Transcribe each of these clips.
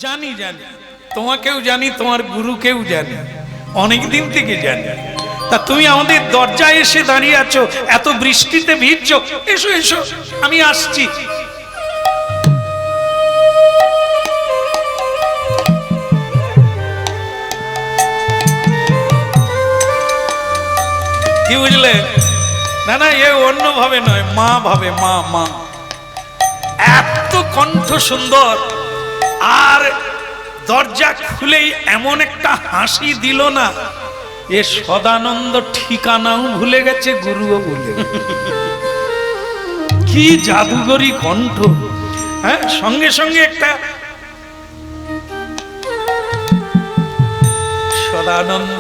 জানি জানি, তোমাকেও জানি, তোমার গুরুকেও জানি, অনেক দিন থেকে জানি। তা তুমি আমাদের দরজায় এসে দাঁড়িয়ে আছো, এত বৃষ্টিতে ভিজছো, এসো এসো, আমি আসছি। কি বুঝলে? না না, এ অন্য ভাবে নয়, মা ভাবে, মা মা। এত কণ্ঠ সুন্দর, আর দরজা খুলেই এমন একটা হাসি দিল না, এ সদানন্দ ঠিকানাও ভুলে গেছে, গুরুও ভুলে গেছে। কি জাদুগরি কণ্ঠ! হ্যাঁ, সঙ্গে সঙ্গে একটা সদানন্দ,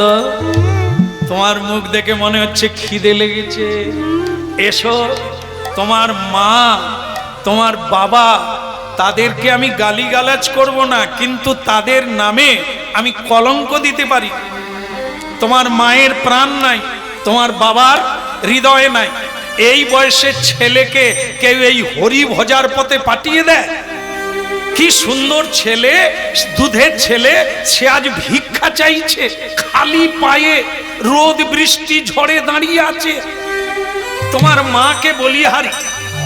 তোমার মুখ দেখে মনে হচ্ছে খিদে লেগেছে, এসো। তোমার মা, তোমার বাবা, তাদেরকে আমি গালিগালাজ করব না, কিন্তু তাদের নামে আমি কলঙ্ক দিতে পারি। তোমার মায়ের প্রাণ নাই, তোমার বাবার হৃদয়ে নাই। এই বয়সের ছেলেকে কেউ এই হরি ভজার পথে পাঠিয়ে দেয়? কি সুন্দর ছেলে, দুধের ছেলে, সে আজ ভিক্ষা চাইছে, খালি পায়ে রোদ বৃষ্টি ঝড়ে দাঁড়িয়ে আছে। তোমার মাকে বলিহারি,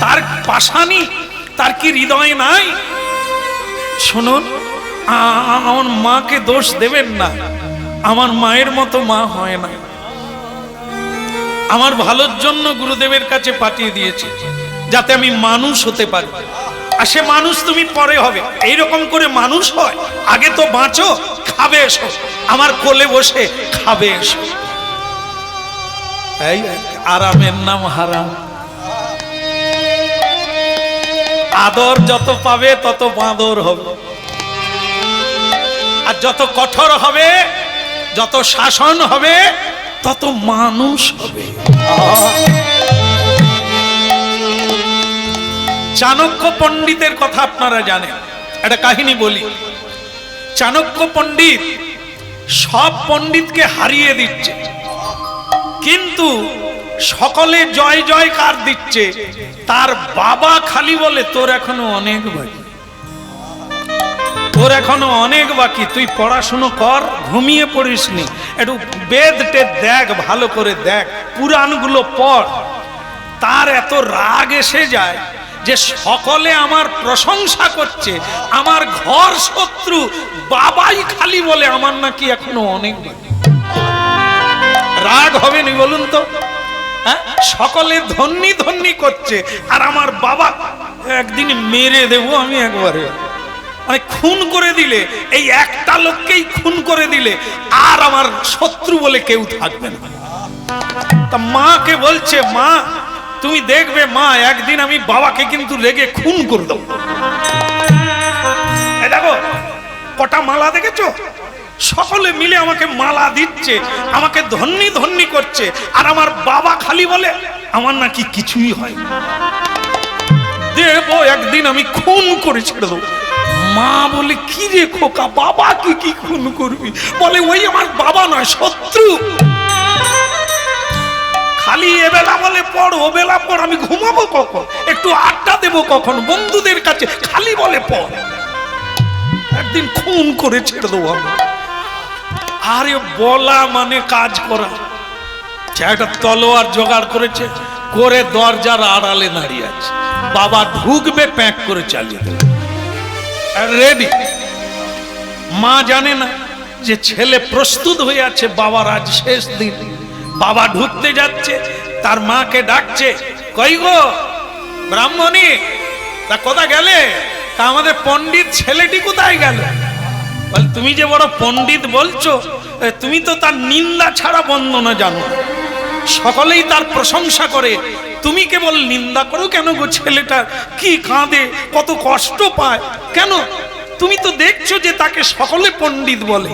তার পাশানি, তার কি হৃদয় নাই? শুনুন, আমার মাকে দোষ দেবেন না, আমার মায়ের মতো মা হয় না। আমার ভালোর জন্য গুরুদেবের কাছে পাঠিয়ে দিয়েছে, যাতে আমি মানুষ হতে পারি। আর সে মানুষ তুমি পরে হবে, এইরকম করে মানুষ হয়। আগে তো বাঁচো, খাবে এসো, আমার কোলে বসে খাবে এসো। এই আরামের নাম হারাম। আদর যত পাবে তত বাঁদর হবে, আর যত কঠোর হবে, যত শাসন হবে, তত মানুষ হবে। চাণক্য পণ্ডিতের কথা আপনারা জানেন, একটা কাহিনী বলি। চাণক্য পণ্ডিত সব পণ্ডিতকে হারিয়ে দিচ্ছে, কিন্তু সকলে জয় জয়কার দিচ্ছে। তার বাবা খালি বলে, তোর এখনো অনেক বাকি, তোর এখনো অনেক বাকি, তুই পড়াশুনো কর, ঘুমিয়ে পড়িসনি, একটু বেদ টেদ দেখ, ভালো করে দেখ, পুরাণগুলো পড়। তার এত রাগ এসে যায় যে সকলে আমার প্রশংসা করছে, আমার ঘর শত্রু, বাবাই খালি বলে আমার নাকি এখনো অনেক বাকি। রাগ হবে নি বলুন তো? হ্যাঁ, সকলে ধন্যি ধন্যি করছে, আর আমার বাবা একদিন মেরে দেবো আমি একবারে। মানে খুন করে দিলে, এই একটা লোককেই খুন করে দিলে আর আমার শত্রু বলে কেউ থাকবে না। তা মাকে বলছে, মা তুমি দেখবে, মা একদিন আমি বাবাকে কিন্তু রেগে খুন করে দেবো। দেখো কটা মালা দেখেছো, সকলে মিলে আমাকে মালা দিচ্ছে, আমাকে ধন্যি ধন্যি করছে, আর আমার বাবা খালি বলে আমার নাকি কিছুই হয়। দেবো একদিন আমি খুন করে ছেড়ে দেবো। মা বলে, কি রে খোকা, বাবা কি খুন করবি? বলে, ওই আমার বাবা নয়, শত্রু। খালি এবেলা বলে পড়, ও বেলা পড়, আমি ঘুমাবো কখন, একটু আড্ডা দেবো কখন বন্ধুদের কাছে, খালি বলে পড়। একদিন খুন করে ছেড়ে দেবো আমি। আরে বলা মানে কাজ করা। একটা তলোয়ার জোগাড় করেছে, করে দরজার আড়ালে দাঁড়িয়ে আছে। বাবা ঢুকবে, প্যাক করে চালিয়ে দেবে, রেডি। মা জানে না যে ছেলে প্রস্তুত হয়ে আছে, বাবার আজ শেষ দিন। বাবা ঢুকতে যাচ্ছে, তার মাকে ডাকছে, কই গো ব্রাহ্মণী, তা কোথা গেলে? তা আমাদের পণ্ডিত ছেলেটি কোথায় গেল? বল, তুমি যে বড় পণ্ডিত বলছো, তুমি তো তার নিন্দা ছাড়া বন্দনা জানো, সকলেই তার প্রশংসা করে, তুমি কেবল নিন্দা করো কেন গো? ছেলেটা কি কাঁদে, কত কষ্ট পায় কেন? তুমি তো দেখছো যে তাকে সকলে পণ্ডিত বলে।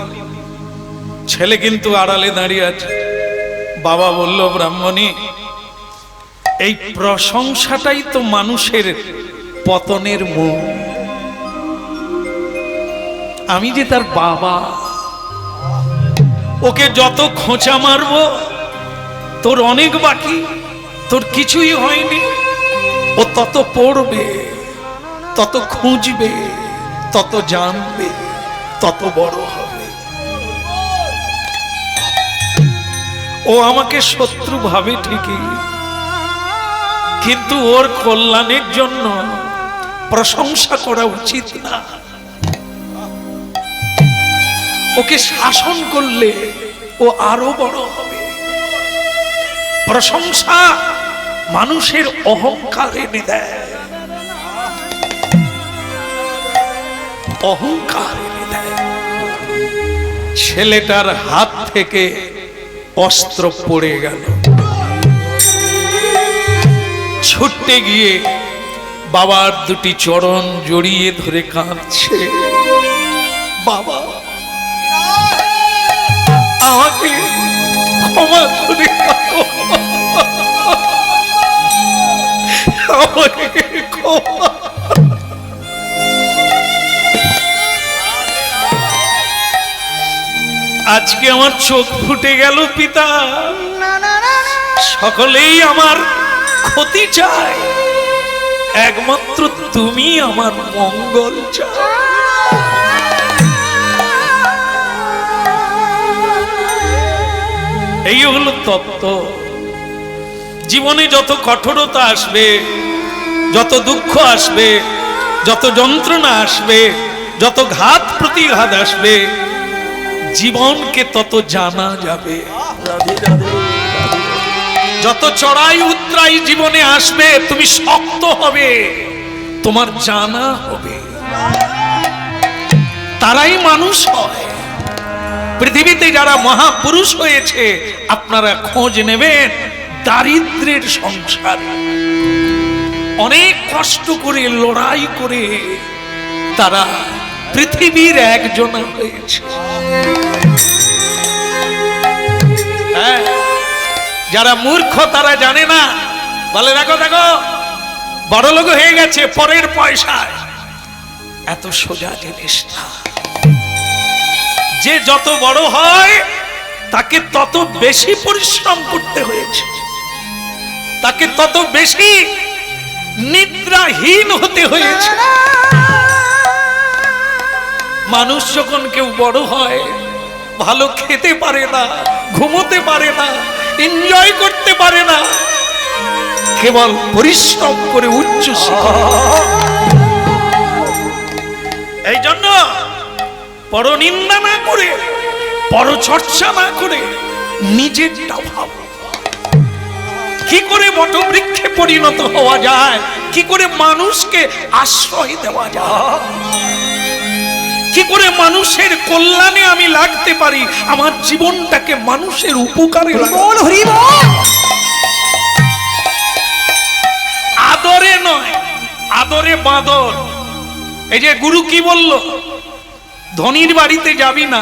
ছেলে কিন্তু আড়ালে দাঁড়িয়ে আছে। বাবা বলল, ব্রাহ্মণী, এই প্রশংসাটাই তো মানুষের পতনের মূল। আমি যে তার বাবা, ওকে যত খোঁচা মারবো, তোর অনেক বাকি, তোর কিছুই হয়নি, ও তত পড়বে, তত খুঁজবে, তত জানবে। তত বড় হবে। ও আমাকে শত্রু ভাবে ঠিকই, কিন্তু ওর কল্যাণের জন্য প্রশংসা করা উচিত না। ওকে শাসন করলে ও আরো বড় হবে। প্রশংসা মানুষের অহংকার এনে দেয়, অহংকার এনে দেয়। ছেলেটার হাত থেকে অস্ত্র পড়ে গেল, ছুটতে গিয়ে বাবার দুটি চরণ জড়িয়ে ধরে কাঁদছে, বাবা আমাকে ক্ষমা করে দাও, আমাকে ক্ষমা। আজকে আমার চোখ ফুটে গেল পিতা, সকলেই আমার ক্ষতি চায়, একমাত্র তুমি আমার মঙ্গল চাও। এই হলো তত্ত্ব। জীবনে যত কঠোরতা আসবে, যত দুঃখ আসবে, যত যন্ত্রণা আসবে, যত ঘাত প্রতিঘাত আসবে, জীবনকে তত জানা যাবে। যত চড়াই উতরাই জীবনে আসবে, তুমি শক্ত হবে, তোমার জানা হবে। তারাই মানুষ হয়। পৃথিবীতে যারা মহাপুরুষ হয়েছে আপনারা খোঁজ নেবেন, দারিদ্রের সংসারে অনেক কষ্ট করে লড়াই করে তারা পৃথিবীর একজন হয়েছে। হ্যাঁ, যারা মূর্খ তারা জানে না, বলে দেখো দেখো বড়লোক হয়ে গেছে পরের পয়সায়। এত সোজা জিনিস না। যে যত বড় হয় তাকে তত বেশি পরিশ্রম করতে হয়েছে, তাকে তত বেশি নিদ্রাহীন হতে হয়েছে। মানুষ যখন কেউ বড় হয়, ভালো খেতে পারে না, ঘুমোতে পারে না, এনজয় করতে পারে না, কেবল পরিশ্রম করে উচ্চ শিখর। এই জন্য পরনিন্দা না করে, পরচর্চা না করে নিজেরটা ভাব। কি করে বটবৃক্ষে পরিণত হওয়া যায়, কি করে মানুষকে আশ্রয় দেওয়া যায়, কি করে মানুষের কল্যাণে আমি লাগতে পারি, আমার জীবনটাকে মানুষের উপকারে আদরে নয়, আদরে বাঁদর। এই যে গুরু কি বলল, ধনির বাড়িতে যাবি না,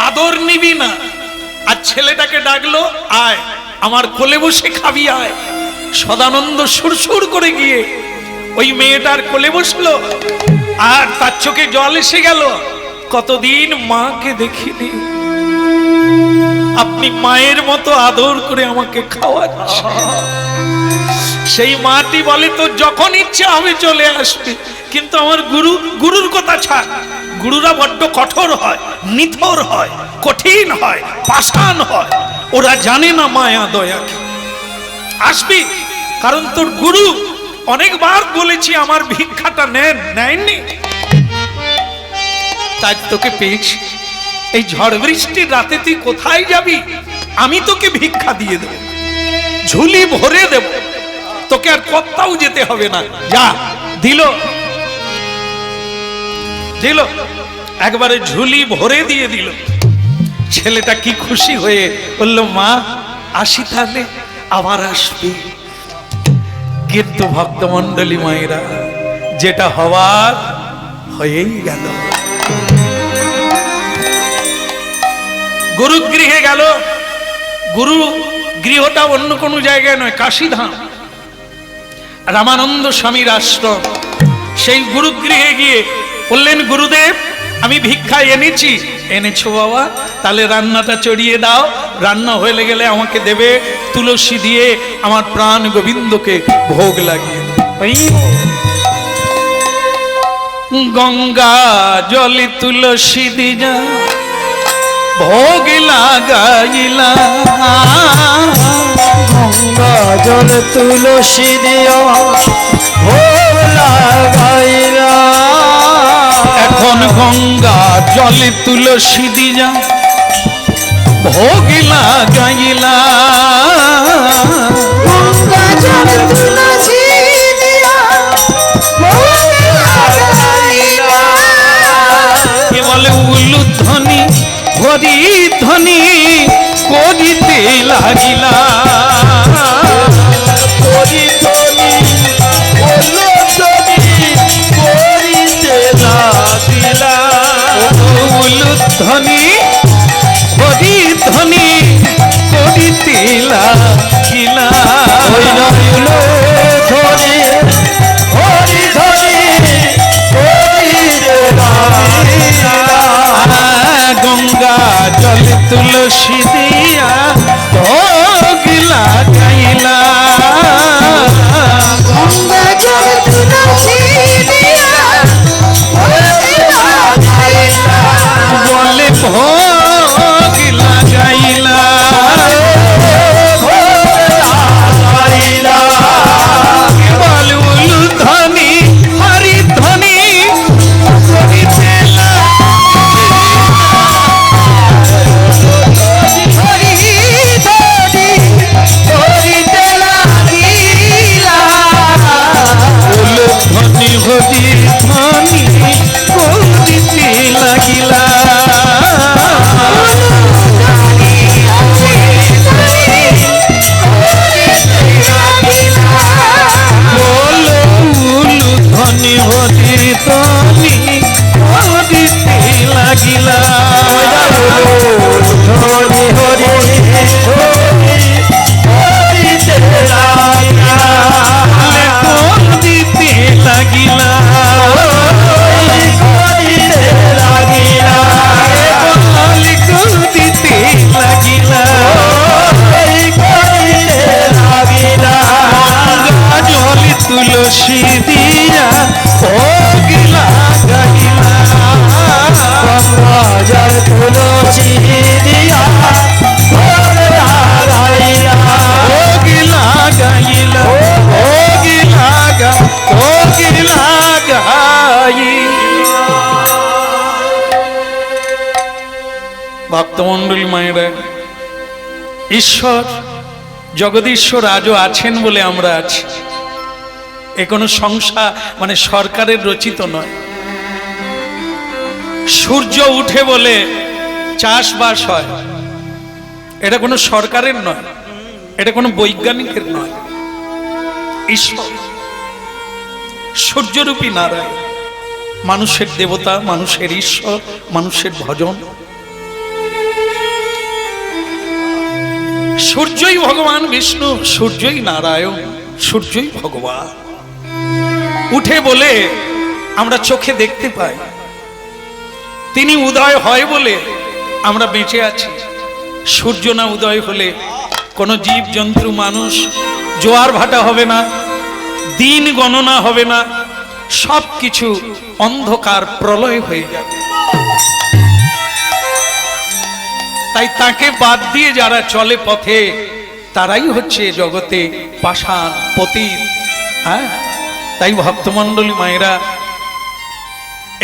আদর নিবি না। আর ছেলেটাকে ডাকলো, আয় আমার কোলে বসে খাবি আয়। সদানন্দ সুরসুর করে গিয়ে ওই মেয়েটার কোলে বসলো, আর তার চোখে জল এসে গেল। কতদিন মাকে দেখিনি, আপনি মায়ের মতো আদর করে আমাকে খাওয়াচ্ছেন। সেই মাটি বলে, তো যখন ইচ্ছে আমি চলে আসবে, কিন্তু আমার গুরুর কথা ছাড়। গুরুরা বড্ড কঠোর হয়, নিথর হয়, কঠিন হয়, পাষাণ হয়। ওরা জানে না মায়া দয়া কি। আসবি, কারণ তোর গুরু অনেকবার বলেছি আমার ভিক্ষাটা নেন, নেননি, তাই তোকে পেয়েছি। এই ঝড় বৃষ্টির রাতে তুই কোথায় যাবি, আমি তোকে ভিক্ষা দিয়ে দেব, ঝুলি ভরে দেব, তোকে আর কোথাও যেতে হবে না। যা, দিল দিল, একবারে ঝুলি ভরে দিয়ে দিল। ছেলেটা কি খুশি হয়ে বলল, মা আসি তাহলে, আবার আসবি। কিন্তু ভক্তমণ্ডলী মায়েরা, যেটা হওয়ার হয়েই গেল। গুরু গৃহে গেল। গুরু গৃহটা অন্য কোনো জায়গায় নয়, কাশীধাম, রামানন্দ স্বামীর আশ্রম। সেই গুরু গৃহে গিয়ে বললেন, গুরুদেব আমি ভিক্ষা এনেছি। এনেছো বাবা, তাহলে রান্নাটা চড়িয়ে দাও, রান্না হয়ে গেলে আমাকে দেবে, তুলসী দিয়ে আমার প্রাণ গোবিন্দকে ভোগ লাগিয়ে। গঙ্গা জলে তুলসী দিয়া ভোগ লাগাইলা, গঙ্গা জল তুলসী দিয়া ভোগ লাগাইলা। এখন গঙ্গা জলে তুলসী দিয়া ভোগ লাগাইলা, গঙ্গা জল তুলসী দিয়া ভোগ লাগাইলা। কে বলে উলুধ্বনি হরি ধ্বনি করিতে লাগিলা, হরি ধ্বনি উলুধ্বনি করিতে লাগিলা। উলুধ্বনি হরি ধ্বনি করিতে লাগিলা, উলুধ্বনি হরি ধ্বনি করিতে লাগিলা। গঙ্গা জল তুলসী দিয়া ভোগ লাগাইলা, গঙ্গা জল তুলসী দিয়া ভোগ লাগাইলা। বলে ভোগ লাগাইলা, বল উলুধ্বনি হরি ধ্বনি করিতে হরি ধ্বনি করিতে লাগিলা। উলুধ্বনি হরি ধ্বনি করিতে লাগিলা, বলো উলুধ্বনি হরি ধ্বনি করিতে লাগিলা, হরি হরি করিতে লাগিলা। করিতে লাগিলা, করিতে লাগিলা। বলি করিতে লাগিলা, করিতে লাগিলা। জলি তুলসী দিয়া ভোগ লাগাইলা, গঙ্গা জল তুলসী দিয়া ভোগ লাগাইলা। ভোগ লাগাইলা, ভোগ লাগা, ভোগ লাগাই। ভক্তমণ্ডলী মায়েরা, ঈশ্বর জগদীশ্বর আজও আছেন বলে আমরা আছি। এ কোনো সংসার মানে সরকারের রচিত নয়। সূর্য উঠে বলে চাষবাস হয়, এটা কোনো সরকারের নয়, এটা কোনো বৈজ্ঞানিকের নয়। ঈশ্বর সূর্যরূপী নারায়ণ, মানুষের দেবতা, মানুষের ঈশ্বর, মানুষের ভজন। সূর্যই ভগবান বিষ্ণু, সূর্যই নারায়ণ, সূর্যই ভগবান। উঠে বলে আমরা চোখে দেখতে পাই, তিনি উদয় হয় বলে আমরা বেঁচে আছি। সূর্য না উদয় হলে কোনো জীব জন্তু মানুষ জোয়ার ভাটা হবে না, দিন গণনা হবে না, সব কিছু অন্ধকার প্রলয় হয়ে যাবে। তাই তাকে বাদ দিয়ে যারা চলে পথে তারাই হচ্ছে জগতে পাষাণ পতিত। হ্যাঁ, তাই ভক্তমণ্ডলী মায়েরা,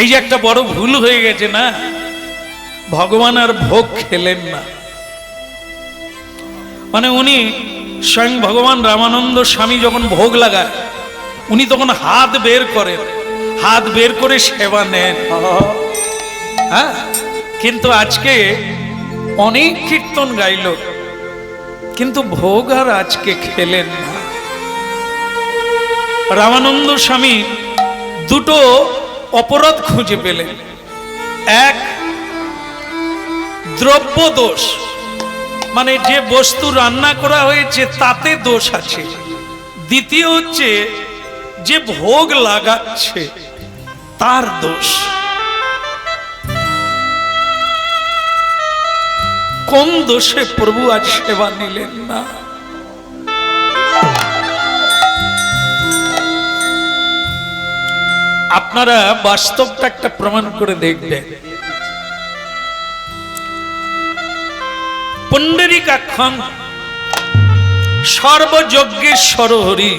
এই যে একটা বড় ভুল হয়ে গেছে না, ভগবান আর ভোগ খেলেন না। মানে উনি স্বয়ং ভগবান রামানন্দ স্বামী যখন ভোগ লাগায়, উনি তখন হাত বের করেন, হাত বের করে সেবা নেন। হ্যাঁ, কিন্তু আজকে অনেক কীর্তন গাইল, কিন্তু ভোগ আর আজকে খেলেন না। রামানন্দ স্বামী দুটো অপরাধ খুঁজে পেলেন। এক, দ্রব্য দোষ, মানে যে বস্তু রান্না করা হয়েছে তাতে দোষ আছে। দ্বিতীয় হচ্ছে যে ভোগ লাগাচ্ছে তার দোষ। কোন দোষে প্রভু আজ সেবা নিলেন না? আপনারা বাস্তবটা একটা প্রমাণ করে দেখবেন। পুণ্ডরীকাক্ষং সর্বযজ্ঞেশ্বর হরি,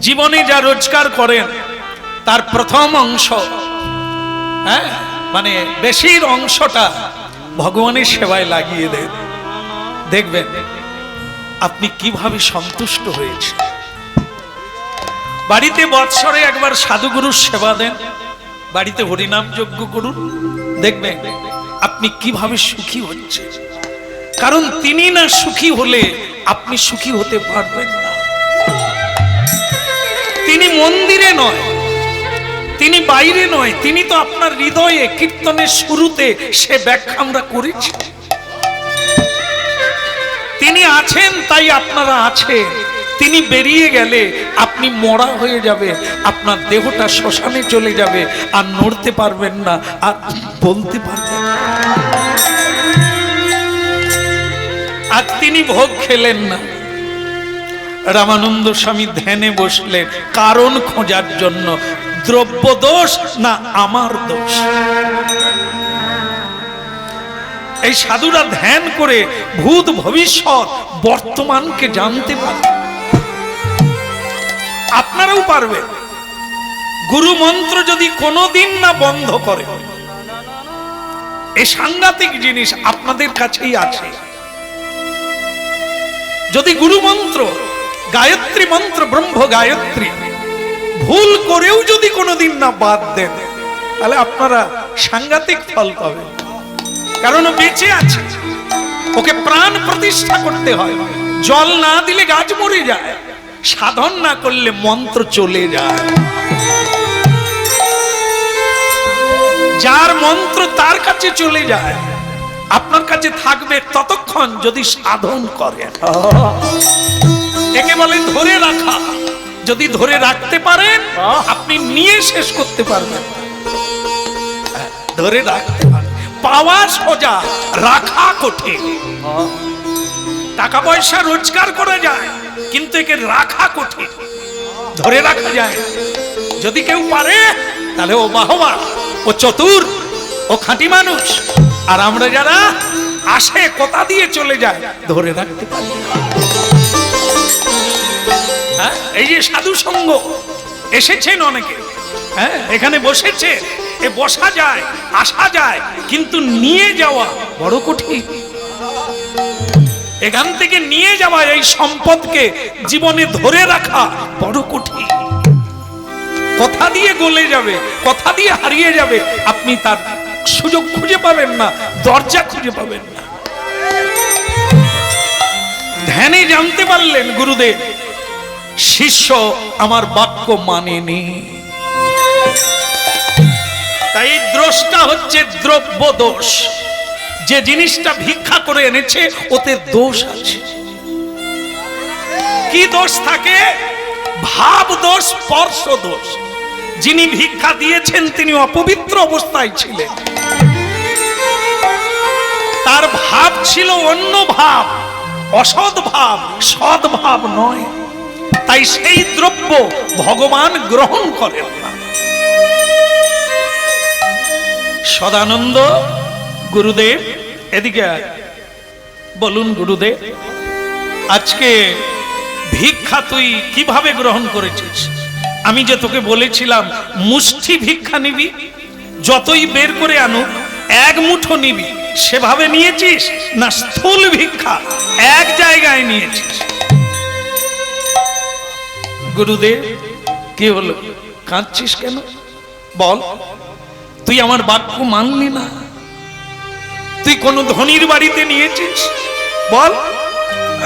জীবনে যা রোজগার করেন তার প্রথম অংশ, হ্যাঁ মানে বেশির অংশটা ভগবানের সেবায় লাগিয়ে দেন। দেখবেন আপনি কিভাবে সন্তুষ্ট হয়েছে। বাড়িতে বৎসরে একবার সাধুগুরুর সেবা দেন, বাড়িতে হরিনাম যজ্ঞ করুন, দেখবেন আপনি কিভাবে সুখী হচ্ছে। কারণ তিনি না সুখী হলে আপনি সুখী হতে পারবেন না। তিনি মন্দিরে নয়, তিনি বাইরে নয়, তিনি তো আপনার হৃদয়ে। কীর্তনের শুরুতে সে ব্যাখ্যা আমরা করেছি। তিনি আছেন তাই আপনারা আছেন। তিনি বেরিয়ে গেলে আপনি মরা হয়ে যাবে, আপনার দেহটা শ্মশানে চলে যাবে, আর নড়তে পারবেন না, আর বলতে পারবেন না। আর তিনি ভোগ খেলেন না। রামানন্দ স্বামী ধ্যানে বসলেন কারণ খোঁজার জন্য, দ্রব্য দোষ না আমার দোষ। এই সাধুরা ধ্যান করে ভূত ভবিষ্যৎ বর্তমানকে জানতে পারে। আপনারাও পারবেন। গুরু মন্ত্র যদি কোনোদিন না বন্ধ করে, এই সাংঘাতিক জিনিস আপনাদের কাছেই আছে। যদি গুরু মন্ত্র, গায়ত্রী মন্ত্র, ব্রহ্ম গায়ত্রী ভুল করেও যদি কোনোদিন না বাদ দেন, তাহলে আপনারা সাংঘাতিক ফল পাবেন। কারণ ও বেঁচে আছে, ওকে প্রাণ প্রতিষ্ঠা করতে হয়। জল না দিলে গাছ মরে যায়, সাধন না করলে মন্ত্র চলে যায়। যার মন্ত্র তার কাছে চলে যায়, আপনার কাছে থাকবে ততক্ষণ যদি সাধন করেন। একে বলে ধরে রাখা। যদি ধরে রাখতে পারেন আপনি নিয়ে শেষ করতে পারবেন। ধরে রাখতে পারেন, পাওয়া সোজা, রাখা কঠিন। টাকা পয়সা রোজগার করা যায়, কিন্তু একে রাখা কঠিন, ধরে রাখা যায়। যদি কেউ পারে তাহলে ও বাহবা, ও চতুর, ও খাঁটি মানুষ। আর আমরা যারা আসে কথা দিয়ে চলে যায়, ধরে রাখতে পারি। হ্যাঁ, এই যে সাধু সঙ্গ এসেছেন অনেকে, হ্যাঁ এখানে বসেছে, এ বসা যায়, আসা যায়, কিন্তু নিয়ে যাওয়া বড় কঠিন। এখান থেকে নিয়ে যাওয়া এই সম্পদকে জীবনে ধরে রাখা বড় কঠিন। কথা দিয়ে গলে যাবে, কথা দিয়ে হারিয়ে যাবে, আপনি তার সুযোগ খুঁজে পাবেন না, দরজা খুঁজে পাবেন না। ধ্যানে জানতে পারলেন গুরুদেব, শিষ্য আমার বাক্য মানেনি। তাই দ্রষ্টা হচ্ছে দ্রব্য দোষ। যে জিনিসটা ভিক্ষা করে এনেছে ওতে দোষ আছে। কি দোষ থাকে? ভাব দোষ, স্পর্শ দোষ। যিনি ভিক্ষা দিয়েছেন তিনি অপবিত্র অবস্থায় ছিলেন, তার ভাব ছিল অন্য ভাব, অসৎ ভাব, সৎ ভাব নয়। তাই সেই দ্রব্য ভগবান গ্রহণ করেন না। সদানন্দ গুরুদেব এদিকে বলুন। গুরুদেব, আজকে ভিক্ষা তুই কিভাবে গ্রহণ করেছিস? আমি যে তোকে বলেছিলাম মুষ্টি ভিক্ষা নিবি, যতই বের করে আনুক এক মুঠো নিবি, সেভাবে নিয়েছিস না স্থূল ভিক্ষা এক জায়গায় নিয়েছিস? গুরুদেব, কি হলো, কাঁদছিস কেন? বল, তুই আমার বাক্য মানলি না। তুই কোন ধনীর বাড়িতে নিয়েছিস? বল।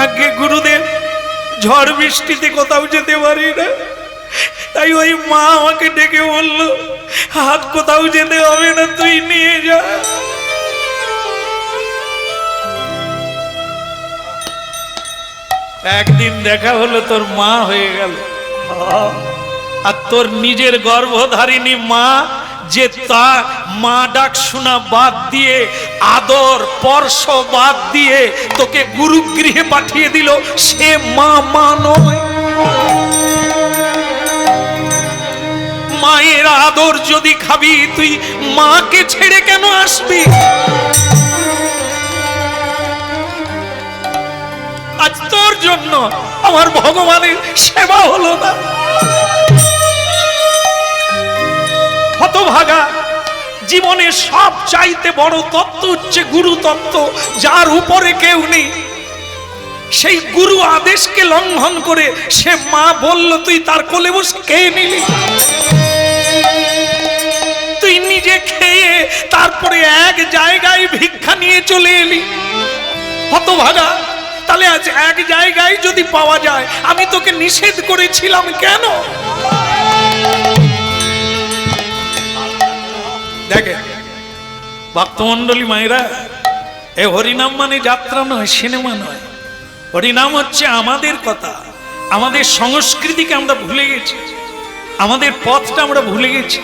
আগে গুরুদেব, ঝড় বৃষ্টিতে কোথাও যেতে পারি না, তাই ওই মা আমাকে ডেকে বললো হাত কোথাও যেতে হবে না, তুই নিয়ে যা। একদিন দেখা হলো তোর মা হয়ে গেল, আর তোর নিজের গর্ভধারিণী মা, যে তা মা ডাক শোনা বাদ দিয়ে, আদর স্পর্শ বাদ দিয়ে তোকে গুরুগৃহে পাঠিয়ে দিল, সে মা মা নয়। মায়ের আদর যদি খাবি, তুই মাকে ছেড়ে কেন আসবি? আজ তোর জন্য আমার ভগবানের সেবা হলো না। হতভাগা, জীবনের সব চাইতে বড় তত্ত্ব হচ্ছে গুরু তত্ত্ব, যার উপরে কেউ নেই। সেই গুরু আদেশকে লঙ্ঘন করে সে মা বলল, তুই তার কোলে বসে খেয়ে নিলি। তুই নিজে খেয়ে তারপরে এক জায়গায় ভিক্ষা নিয়ে চলে এলি। হতভাগা, তাহলে আজ এক জায়গায় যদি পাওয়া যায়, আমি তোকে নিষেধ করেছিলাম কেন? দেখে ভক্তমন্ডলী মায়েরা, এ হরিনাম মানে যাত্রা নয়, সিনেমা নয়। হরিনাম হচ্ছে আমাদের কথা, আমাদের সংস্কৃতিকে আমরা ভুলে গেছি, আমাদের পথটা আমরা ভুলে গেছি,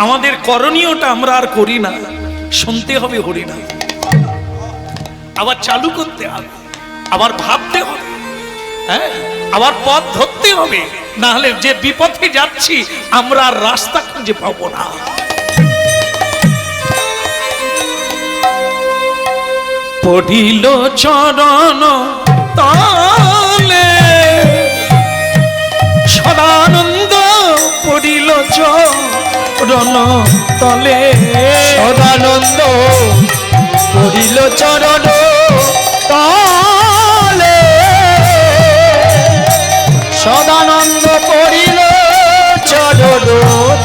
আমাদের করণীয়টা আমরা আর করি না। শুনতে হবে হরিনাম, আবার চালু করতে হবে, আবার ভাবতে হবে, হ্যাঁ, আবার পথ ধরতে হবে, না হলে যে বিপথে যাচ্ছি আমরা আর রাস্তা খুঁজে পাবো না। পড়িল চরণ তলে সদানন্দ, পড়িল চরণ তলে সদানন্দ পড়িল চরণ তলে, সদানন্দ পড়িল চরণ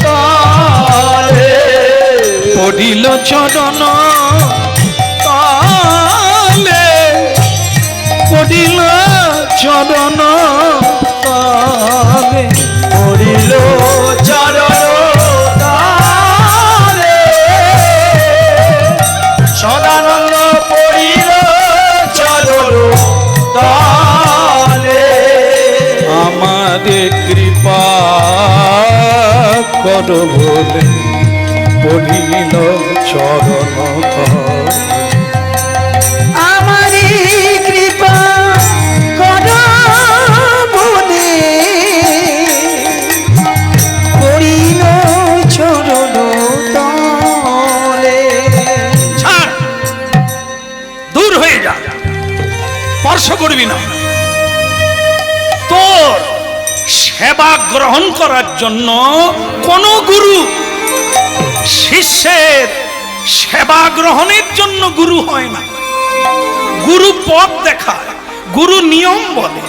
তলে, পড়িল চরণ তলে, পড়িল চরণ তলে, পড়িল চরণ তলে, সদানন্দ পড়িল চরণ তলে। আমাদের কৃপা কর বলে পড়িল চরণ তলে। আমারি কৃপা কর বলে পড়িল চরণ তলে। ছাড়, দূর হয়ে যা, স্পর্শ করবি না। তোর সেবা গ্রহণ করার জন্য কোন গুরু শিষ্যের সেবা গ্রহণের জন্য গুরু হয় না। গুরু পথ দেখায়, গুরু নিয়ম বলে,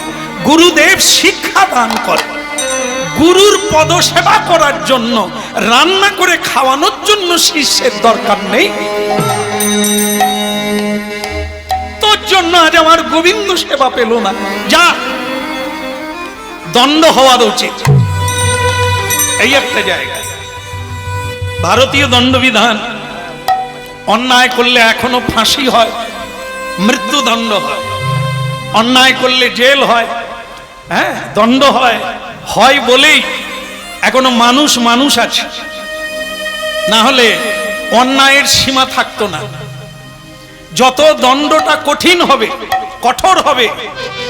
গুরুদেব শিক্ষা দান করে। গুরুর পদ সেবা করার জন্য, রান্না করে খাওয়ানোর জন্য শিষ্যের দরকার নেই। তোর জন্য আজ আমার গোবিন্দ সেবা পেল না। যা, দণ্ড হওয়া উচিত। এই একটা জায়গা, ভারতীয় দণ্ডবিধান, অন্যায় করলে এখনো ফাঁসি হয়, মৃত্যুদণ্ড হয়। অন্যায় করলে জেল হয়, হ্যাঁ, দণ্ড হয়। হয় বলেই এখনো মানুষ মানুষ আছে, না হলে অন্যায়ের সীমা থাকতো না। যত দণ্ডটা কঠিন হবে, কঠোর হবে,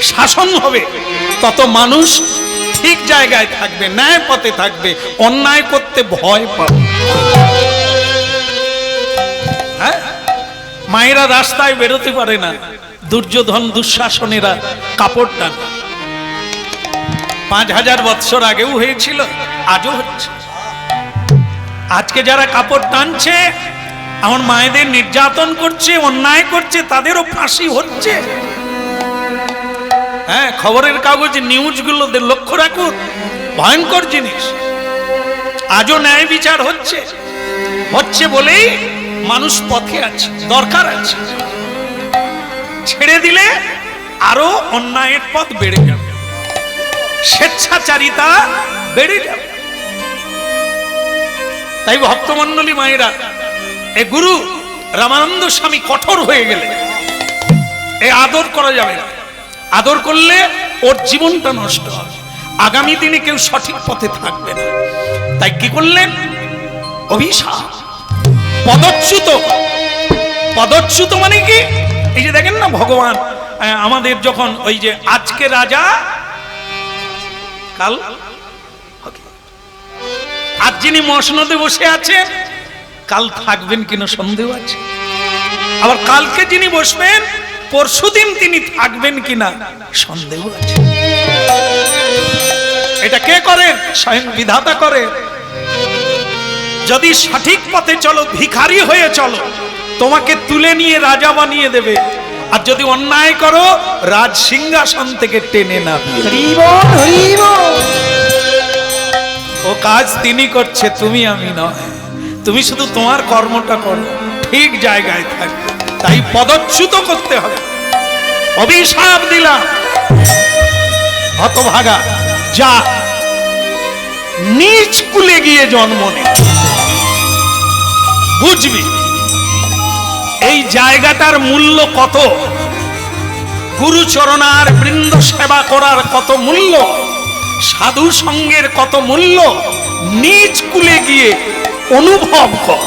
শাসন হবে, তত মানুষ ঠিক জায়গায় থাকবে, ন্যায় পথে থাকবে, অন্যায় করতে ভয় পাবে। হ্যাঁ, মায়েরা রাস্তায় বেরোতে পারে না, দুর্যোধন দুঃশাসনেরা কাপড় টান। 5000 বৎসর আগেও হয়েছিল, আজও হচ্ছে। আজকে যারা কাপড় টানছে, আমার মায়েদের নির্যাতন করছে, অন্যায় করছে, তাদেরও ফাঁসি হচ্ছে। হ্যাঁ, খবরের কাগজ নিউজগুলো লক্ষ্য রাখুন, ভয়ঙ্কর জিনিস। আজও ন্যায় বিচার হচ্ছে, হচ্ছে বলেই মানুষ পথে আছে, দরকার আছে। ছেড়ে দিলে আরো অন্যায়ের পথ বেড়ে যাবে, স্বেচ্ছাচারিতা বেড়ে যাবে। তাই ভক্তমন্ডলী মায়েরা, এ গুরু রামানন্দ স্বামী কঠোর হয়ে গেলে এ আদর করা যাবে না। আদর করলে ওর জীবনটা নষ্ট হবে, আগামী দিনে কেউ সঠিক পথে থাকবে না। তাই কি করলেন? অভিশাপ, পদচ্যুত। পদচ্যুত মানে কি? এই যে দেখেন না, ভগবান আমাদের যখন ওই যে আজকে রাজা কাল আর যিনি মসনদে বসে আছেন কাল থাকবেন কিনা সন্দেহ আছে। আবার কালকে যিনি বসবেন পরশুদিন তিনি থাকবেন কিনা সন্দেহ আছে। এটা কে করেন? স্বয়ং বিধাতা করেন। যদি সঠিক পথে চলো, ভিখারি হয়ে চলো, তোমাকে তুলে নিয়ে রাজা বানিয়ে দেবে। আর যদি অন্যায় করো, রাজ সিংহাসন থেকে টেনে নামিয়ে দেবে। ও কাজ তিনি করছে, তুমি আমি নয়। তুমি শুধু তোমার কর্মটা করো, ঠিক জায়গায় থাকবে। তাই পদচ্যুত করতে হবে। অভিশাপ দিলাম, হতভাগা যা নিজ কুলে গিয়ে জন্ম নে। বুঝবি এই জায়গাটার মূল্য কত, গুরুচরণার বৃন্দ সেবা করার কত মূল্য, সাধু সঙ্গের কত মূল্য, নিজ কুলে গিয়ে অনুভব কর।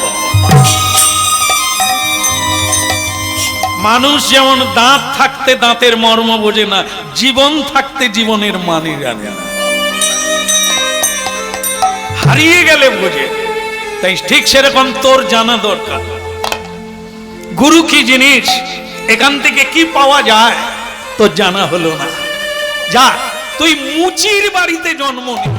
মানুষ যেমন দাঁত থাকতে দাঁতের মর্ম বোঝে না, জীবন থাকতে জীবনের মানে জানে না, হারিয়ে গেলে বোঝে। তাই ঠিক সেরকম তোর জানা দরকার গুরু কি জিনিস, এখান থেকে কি পাওয়া যায় তোর জানা হলো না। যা তুই মুচির বাড়িতে জন্ম নে।